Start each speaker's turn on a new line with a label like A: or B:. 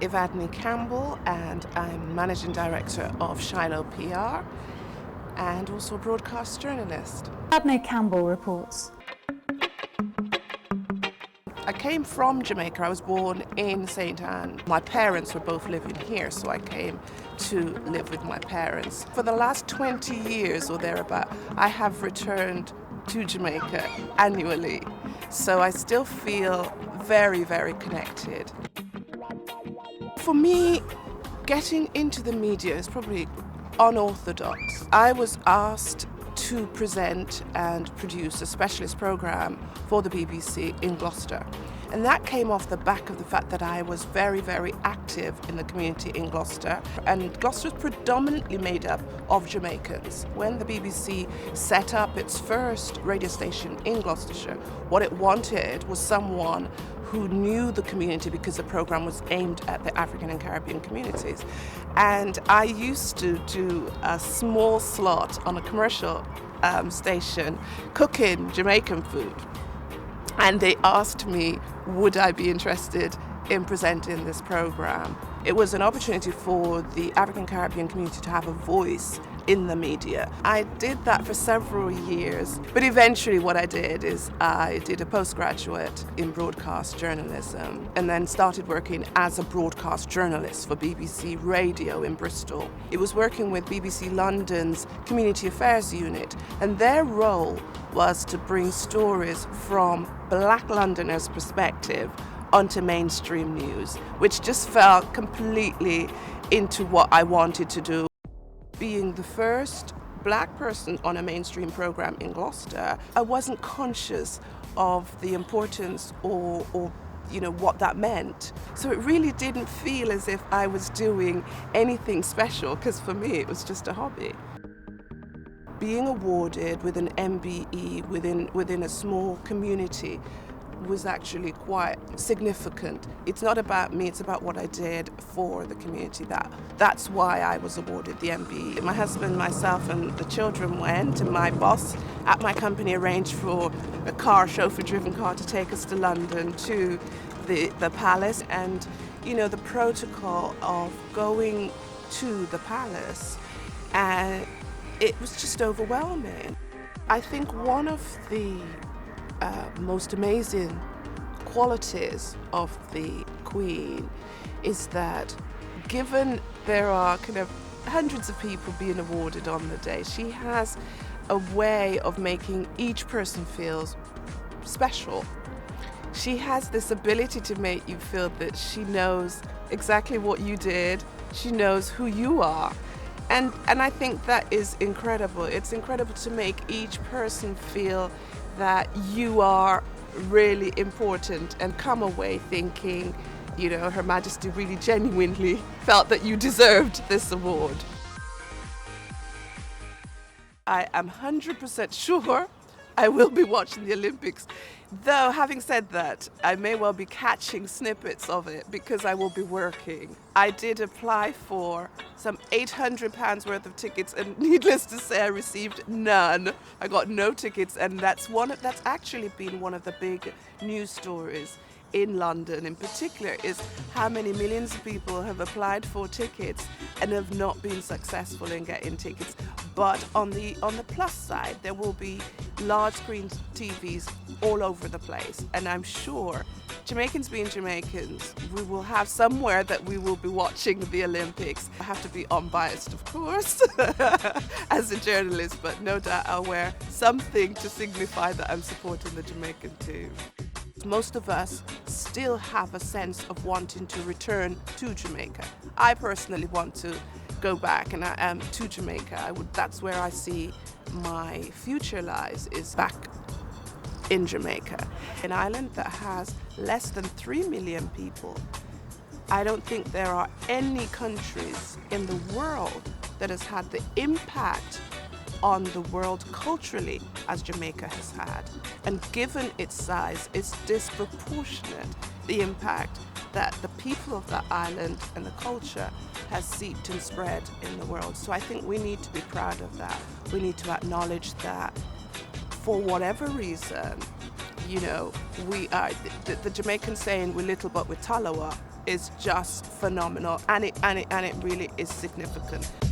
A: Evadney Campbell, and I'm Managing Director of Shiloh PR and also a broadcast journalist.
B: Evadney Campbell reports.
A: I came from Jamaica. I was born in St. Anne. My parents were both living here, so I came to live with my parents. For the last 20 years or thereabout, I have returned to Jamaica annually. So I still feel very, very connected. For me, getting into the media is probably unorthodox. I was asked to present and produce a specialist program for the BBC in Gloucester. And that came off the back of the fact that I was very, very active in the community in Gloucester. And Gloucester is predominantly made up of Jamaicans. When the BBC set up its first radio station in Gloucestershire, what it wanted was someone who knew the community because the program was aimed at the African and Caribbean communities. And I used to do a small slot on a commercial station cooking Jamaican food. And they asked me, would I be interested in presenting this program? It was an opportunity for the African Caribbean community to have a voice in the media. I did that for several years, but eventually what I did is I did a postgraduate in broadcast journalism and then started working as a broadcast journalist for BBC Radio in Bristol. It was working with BBC London's Community Affairs Unit, and their role was to bring stories from Black Londoners' perspective onto mainstream news, which just fell completely into what I wanted to do. Being the first Black person on a mainstream program in Gloucester, I wasn't conscious of the importance or what that meant. So it really didn't feel as if I was doing anything special, because for me it was just a hobby. Being awarded with an MBE within a small community was actually quite significant. It's not about me, it's about what I did for the community. That's why I was awarded the MBE. My husband, myself and the children went, and my boss at my company arranged for a chauffeur-driven car to take us to London to the palace. And the protocol of going to the palace, and it was just overwhelming. I think one of the most amazing qualities of the Queen is that, given there are kind of hundreds of people being awarded on the day, she has a way of making each person feel special. She has this ability to make you feel that she knows exactly what you did, she knows who you are. And I think that is incredible. It's incredible to make each person feel that you are really important and come away thinking, Her Majesty really genuinely felt that you deserved this award. I am 100% sure I will be watching the Olympics. Though, having said that, I may well be catching snippets of it because I will be working. I did apply for some £800 worth of tickets, and needless to say, I received none. I got no tickets, and that's actually been one of the big news stories in London in particular, is how many millions of people have applied for tickets and have not been successful in getting tickets. But on the plus side, there will be large screen TVs all over the place, and I'm sure, Jamaicans being Jamaicans, we will have somewhere that we will be watching the Olympics. I have to be unbiased, of course, as a journalist, but no doubt I'll wear something to signify that I'm supporting the Jamaican team. Most of us still have a sense of wanting to return to Jamaica. I personally want to go back and to Jamaica. That's where I see my future lies, is back in Jamaica. An island that has less than 3 million people. I don't think there are any countries in the world that has had the impact on the world culturally as Jamaica has had. And given its size, it's disproportionate, the impact that the people of that island and the culture has seeped and spread in the world. So I think we need to be proud of that. We need to acknowledge that for whatever reason, we are, the Jamaican saying, we're little but we're Talawa, is just phenomenal, and it really is significant.